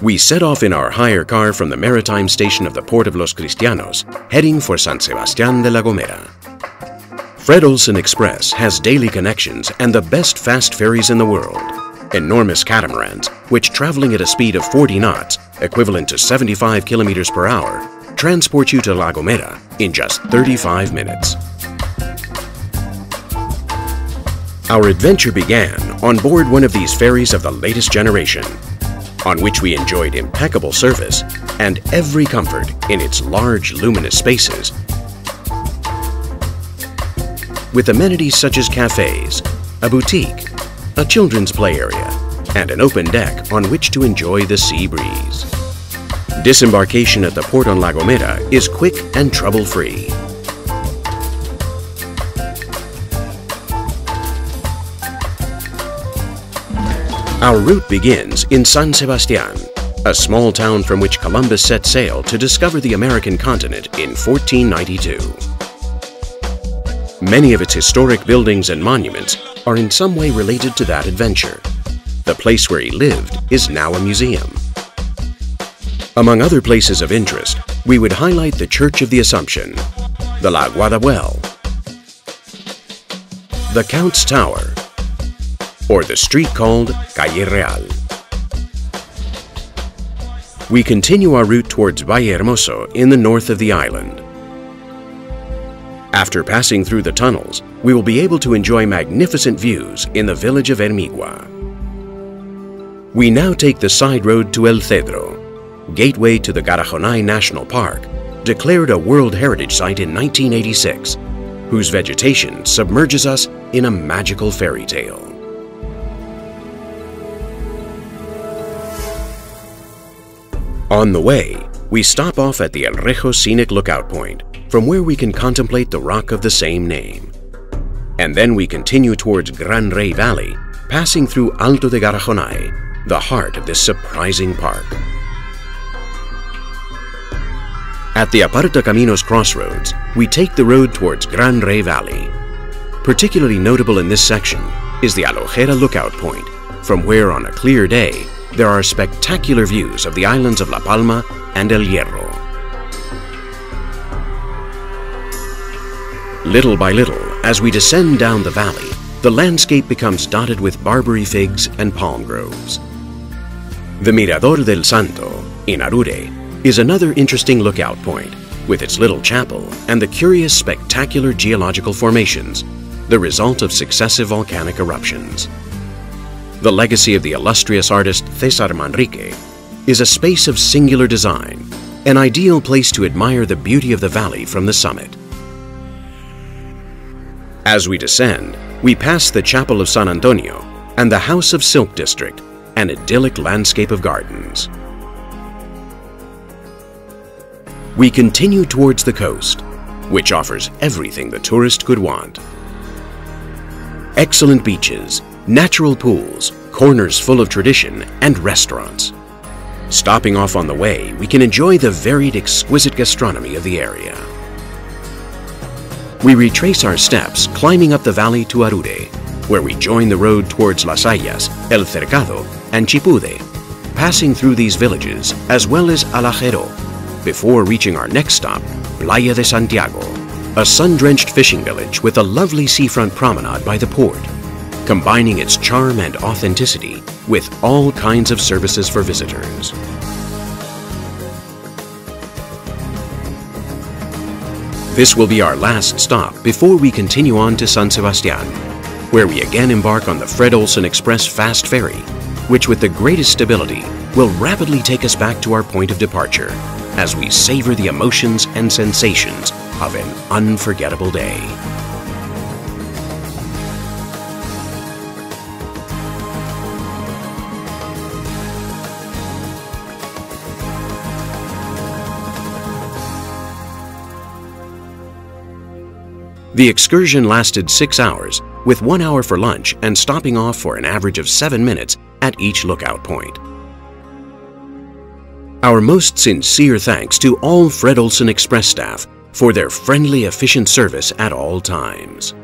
We set off in our hire car from the maritime station of the port of Los Cristianos, heading for San Sebastián de la Gomera. Fred Olsen Express has daily connections and the best fast ferries in the world. Enormous catamarans, which traveling at a speed of 40 knots, equivalent to 75 kilometers per hour, transport you to La Gomera in just 35 minutes. Our adventure began on board one of these ferries of the latest generation, on which we enjoyed impeccable service and every comfort in its large, luminous spaces, with amenities such as cafes, a boutique, a children's play area, and an open deck on which to enjoy the sea breeze. Disembarkation at the port on La Gomera is quick and trouble-free. Our route begins in San Sebastián, a small town from which Columbus set sail to discover the American continent in 1492. Many of its historic buildings and monuments are in some way related to that adventure. The place where he lived is now a museum. Among other places of interest, we would highlight the Church of the Assumption, the La Aguada Well, the Count's Tower, or the street called Calle Real. We continue our route towards Valle Hermoso in the north of the island. After passing through the tunnels, we will be able to enjoy magnificent views in the village of Hermigua. We now take the side road to El Cedro, gateway to the Garajonay National Park, declared a World Heritage Site in 1986, whose vegetation submerges us in a magical fairy tale. On the way, we stop off at the El Rejo Scenic Lookout Point, from where we can contemplate the rock of the same name. And then we continue towards Gran Rey Valley, passing through Alto de Garajonay, the heart of this surprising park. At the Aparta Caminos crossroads, we take the road towards Gran Rey Valley. Particularly notable in this section is the Alojera Lookout Point, from where on a clear day, there are spectacular views of the islands of La Palma and El Hierro. Little by little, as we descend down the valley, the landscape becomes dotted with barberry figs and palm groves. The Mirador del Santo, in Arure, is another interesting lookout point, with its little chapel and the curious spectacular geological formations, the result of successive volcanic eruptions. The legacy of the illustrious artist César Manrique is a space of singular design, an ideal place to admire the beauty of the valley from the summit. As we descend, we pass the Chapel of San Antonio and the House of Silk District, an idyllic landscape of gardens. We continue towards the coast, which offers everything the tourist could want. Excellent beaches, natural pools, corners full of tradition, and restaurants. Stopping off on the way, we can enjoy the varied, exquisite gastronomy of the area. We retrace our steps, climbing up the valley to Arure, where we join the road towards Las Hayas, El Cercado, and Chipude, passing through these villages as well as Alajero, before reaching our next stop, Playa de Santiago, a sun-drenched fishing village with a lovely seafront promenade by the port, combining its charm and authenticity with all kinds of services for visitors. This will be our last stop before we continue on to San Sebastián, where we again embark on the Fred Olsen Express fast ferry, which with the greatest stability will rapidly take us back to our point of departure as we savor the emotions and sensations of an unforgettable day. The excursion lasted 6 hours, with 1 hour for lunch and stopping off for an average of 7 minutes at each lookout point. Our most sincere thanks to all Fred Olsen Express staff for their friendly, efficient service at all times.